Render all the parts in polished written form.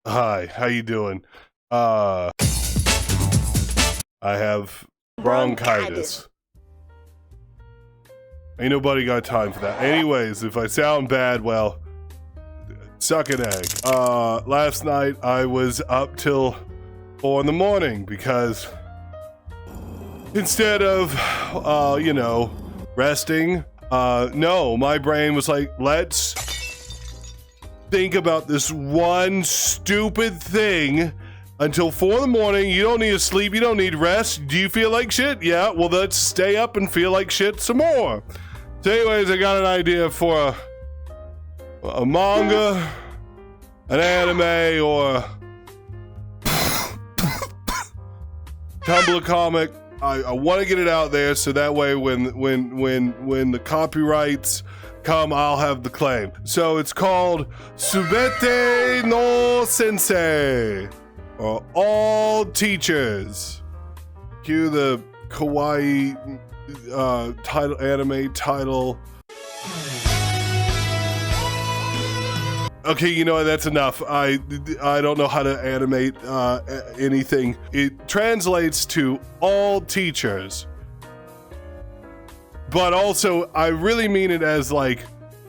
Hi, how you doing? I have bronchitis. Ain't nobody got time for that. Anyways, if I sound bad, well, suck an egg. Last night I was up till 4 in the morning because instead of, resting, no, my brain was like, let's think about this one stupid thing until 4 in the morning. You don't need to sleep, you don't need rest. Do you feel like shit? Yeah, well, let's stay up and feel like shit some more. So anyways, I got an idea for a manga, an anime, or Tumblr comic. I want to get it out there so that way when the copyrights come, I'll have the claim. So it's called Subete no Sensei, or All Teachers. Cue the kawaii anime title. Okay, you know what, that's enough. I don't know how to animate anything. It translates to all teachers. But also, I really mean it as like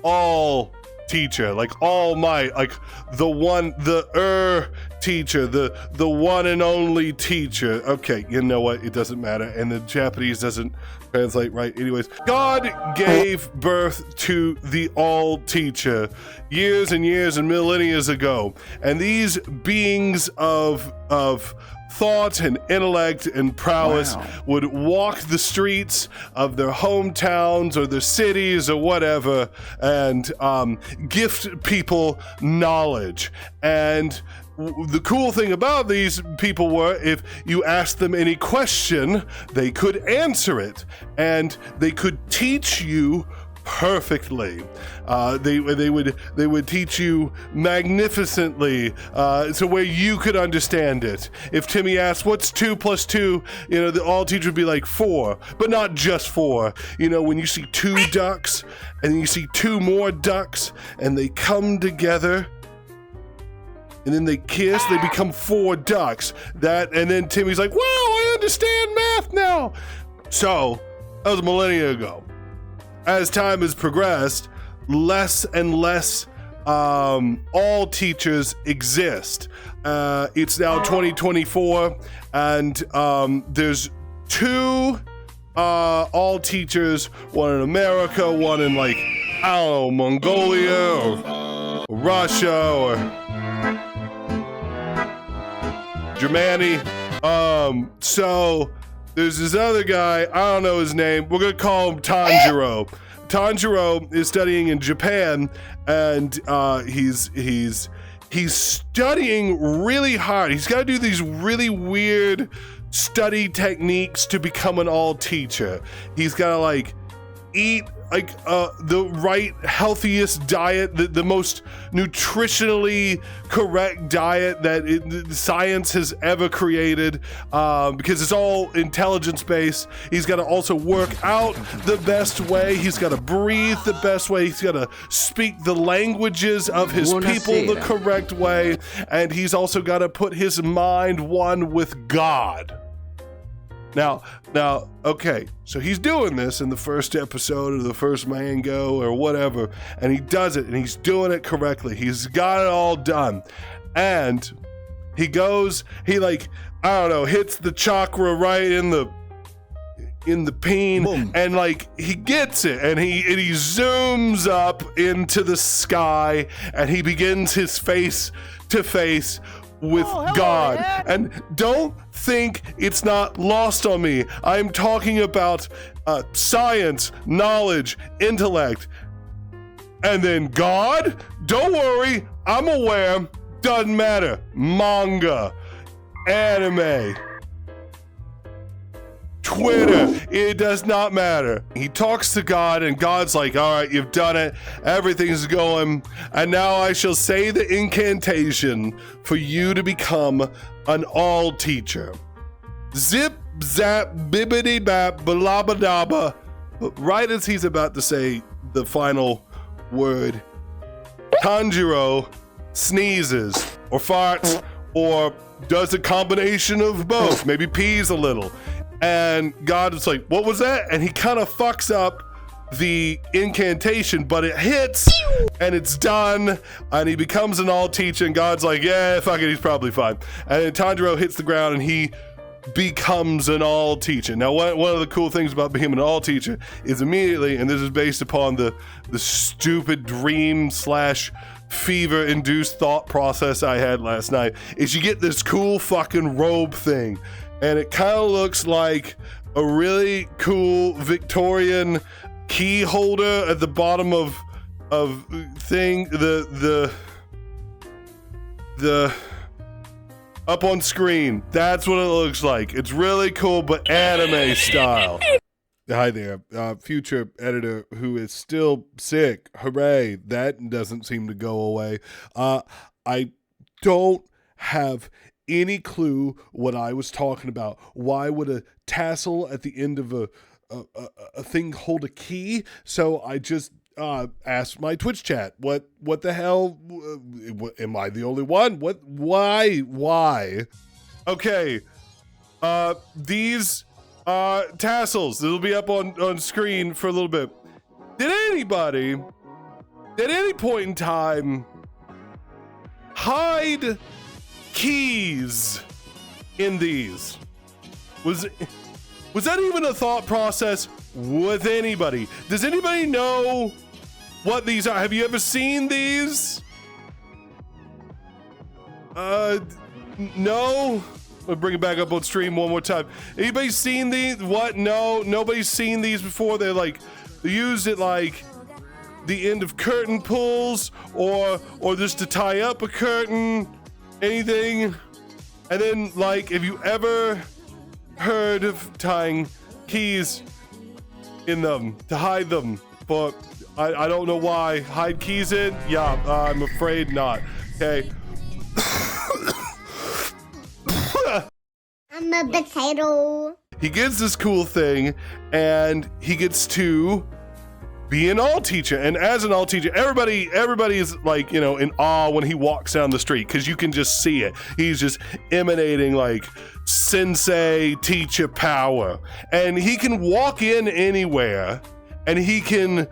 all teacher, like all might, like the teacher, the one and only teacher. Okay, you know what? It doesn't matter, and the Japanese doesn't translate right. Anyways, God gave birth to the all teacher years and years and millennia ago, and these beings of thought and intellect and prowess would walk the streets of their hometowns or their cities or whatever and gift people knowledge. And the cool thing about these people were, if you asked them any question, they could answer it, and they could teach you perfectly. They would teach you magnificently, so where you could understand it. If Timmy asked, "What's 2 + 2?" The all teacher would be like 4, but not just 4. When you see 2 ducks and then you see 2 more ducks and they come together and then they kiss, they become 4 ducks. And then Timmy's like, "Wow, I understand math now." So that was a millennia ago. As time has progressed, less and less all teachers exist. It's now 2024, and there's 2 all teachers, one in America, one in Mongolia or Russia or Germany. So there's this other guy, I don't know his name, we're gonna call him Tanjiro. Tanjiro is studying in Japan, and he's studying really hard. He's gotta do these really weird study techniques to become an all teacher. He's gotta eat the right healthiest diet, the most nutritionally correct diet that science has ever created, because it's all intelligence based. He's got to also work out the best way. He's got to breathe the best way. He's got to speak the languages of his people the correct way, and he's also got to put his mind one with God. Now, okay, so he's doing this in the first episode of the first mango or whatever, and he does it, and he's doing it correctly. He's got it all done. And he goes, hits the chakra right in the peen. Boom. And he gets it, and he zooms up into the sky, and he begins his face to face with God. Dad. And don't think it's not lost on me. I'm talking about science, knowledge, intellect, and then God. Don't worry, I'm aware. Doesn't matter. Manga, anime, Twitter, it does not matter. He talks to God, and God's like, "All right, you've done it. Everything's going. And now I shall say the incantation for you to become an all teacher." Zip, zap, bibbity bap, balabadaba. But right as he's about to say the final word, Tanjiro sneezes. or farts or does a combination of both, maybe pees a little. And God is like, what was that? And he kind of fucks up the incantation, but it hits and it's done, and he becomes an all teacher, and God's like, yeah, fuck it, he's probably fine. And then Tanjiro hits the ground and he becomes an all teacher. Now, one of the cool things about being an all teacher is immediately, and this is based upon the stupid dream / fever induced thought process I had last night, is you get this cool fucking robe thing, and it kind of looks like a really cool Victorian key holder at the bottom of thing, the up on screen. That's what it looks like. It's really cool, but anime style. Hi there, future editor who is still sick. Hooray, that doesn't seem to go away. I don't have any clue what I was talking about. Why would a tassel at the end of a thing hold a key? So I just asked my Twitch chat, what the hell, am I the only one? Why? Okay, these tassels, it'll be up on screen for a little bit. Did anybody, at any point in time, hide keys in these? Was that even a thought process with anybody? Does anybody know what these are? Have you ever seen these? No? I'll bring it back up on stream one more time. Anybody seen these? What? No, nobody's seen these before. They're used at like the end of curtain pulls or just to tie up a curtain, anything. And then, like, have you ever heard of tying keys in them to hide them? But I don't know why. Hide keys in? Yeah, I'm afraid not. Okay. I'm a potato. He gets this cool thing, and he gets to be an all teacher. And as an all teacher, everybody is like, you know, in awe when he walks down the street, because you can just see it. He's just emanating like sensei teacher power, and he can walk in anywhere and he can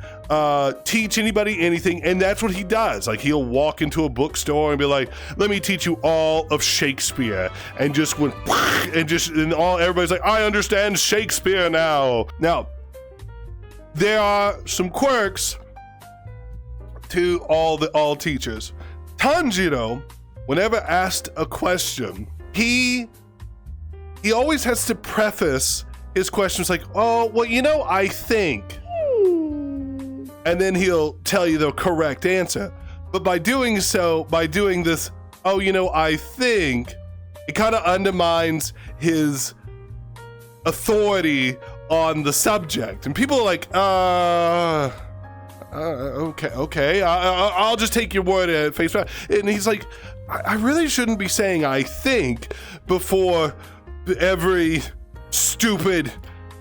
teach anybody anything, and that's what he does. Like, he'll walk into a bookstore and be like, let me teach you all of Shakespeare, and just went and everybody's like, I understand Shakespeare now. There are some quirks to all teachers. Tanjiro, whenever asked a question, he always has to preface his questions like, oh, well, you know, I think. And then he'll tell you the correct answer. But by doing this, oh, you know, I think, it kind of undermines his authority on the subject. And people are like, okay, I'll just take your word at face value. And he's like, I really shouldn't be saying I think before every stupid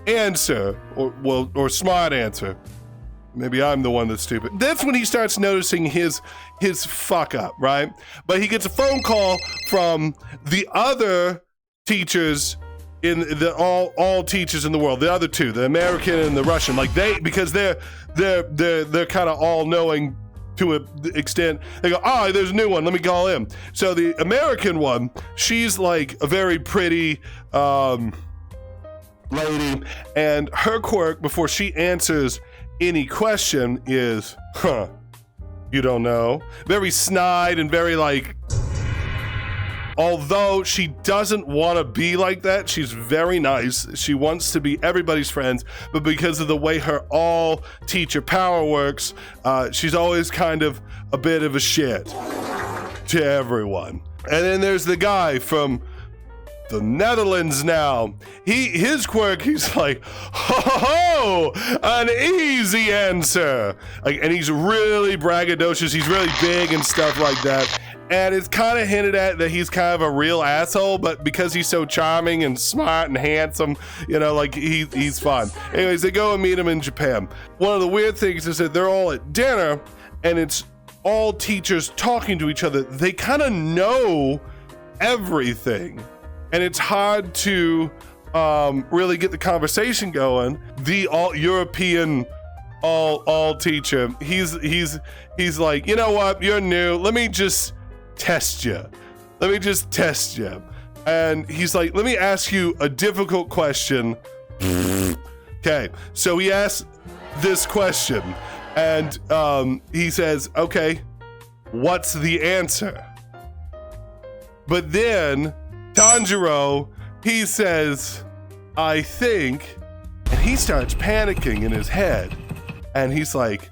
answer or smart answer. Maybe I'm the one that's stupid. That's when he starts noticing his fuck up, right? But he gets a phone call from the other teachers in the all teachers in the world, the other two, the American and the Russian, like because they're kind of all knowing to an extent. They go, oh, there's a new one, let me call him. So the American one, she's like a very pretty lady, and her quirk before she answers any question is, you don't know. Very snide and very like, although she doesn't want to be like that, she's very nice. She wants to be everybody's friends, but because of the way her all teacher power works, she's always kind of a bit of a shit to everyone. And then there's the guy from the Netherlands now. His quirk, he's like, ho, an easy answer. Like, and he's really braggadocious. He's really big and stuff like that. And it's kind of hinted at that he's kind of a real asshole, but because he's so charming and smart and handsome, you know, like he's fun. Anyways, they go and meet him in Japan. One of the weird things is that they're all at dinner, and it's all teachers talking to each other. They kind of know everything, and it's hard to really get the conversation going. The all European all teacher, he's like, you know what, you're new, let me just test you. And he's like, let me ask you a difficult question. Okay, so he asks this question, and he says, okay, what's the answer? But then Tanjiro, he says, I think, and he starts panicking in his head, and he's like,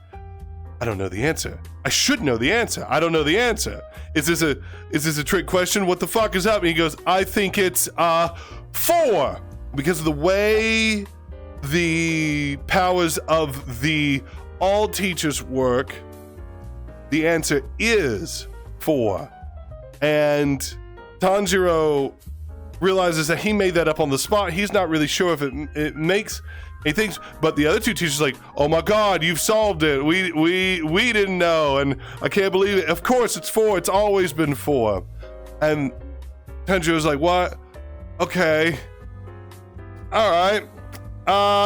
I don't know the answer. I should know the answer. I don't know the answer. Is this a trick question? What the fuck is up? And he goes, I think it's 4. Because of the way the powers of the all teachers work, the answer is 4. And Tanjiro realizes that he made that up on the spot. He's not really sure if it makes he thinks, but the other two teachers are like, oh my God, you've solved it. We didn't know, and I can't believe it. Of course it's 4. It's always been 4. And Tanjiro's like, what? Okay. All right.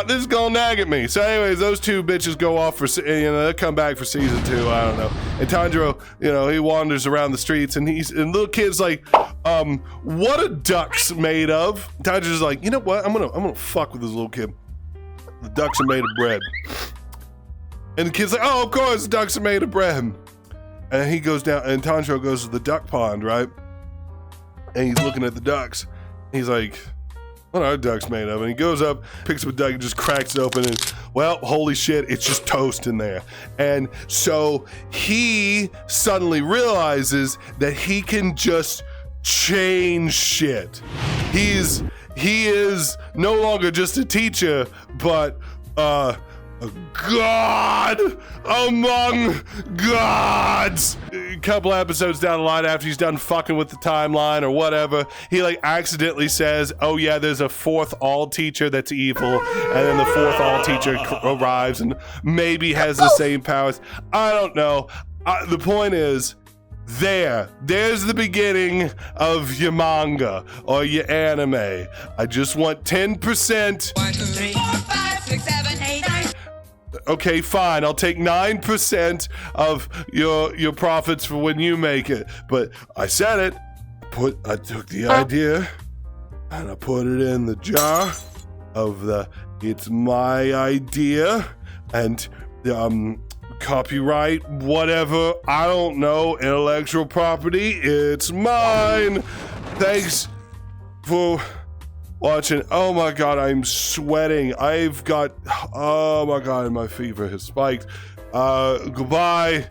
This is gonna nag at me. So anyways, those two bitches go off for, they'll come back for season 2. I don't know. And Tanjiro, he wanders around the streets, and little kid's like, what are ducks made of? Tanjiro's like, you know what? I'm gonna fuck with this little kid. The ducks are made of bread. And the kid's like, oh, of course, ducks are made of bread. And he goes down, and Tanjiro goes to the duck pond, right? And he's looking at the ducks. He's like, what are ducks made of? And he goes up, picks up a duck, and just cracks it open, and well, holy shit, it's just toast in there. And so he suddenly realizes that he can just change shit. He is no longer just a teacher, but a god among gods. A couple episodes down the line, after he's done fucking with the timeline or whatever, he like accidentally says, oh yeah, there's a 4th all teacher that's evil, and then the 4th all teacher arrives and maybe has the same powers. I don't know. The point is, there's the beginning of your manga or your anime. I just want 10%. 1, 2, 3, 4, 5, 6, 7, 8, 9. Okay, fine. I'll take 9% of your profits for when you make it. But I said it. I took the idea and I put it in the jar of it's my idea, and copyright, whatever, I don't know, intellectual property, it's mine. Thanks for watching. Oh my God, I'm sweating. Oh my God, my fever has spiked. Goodbye.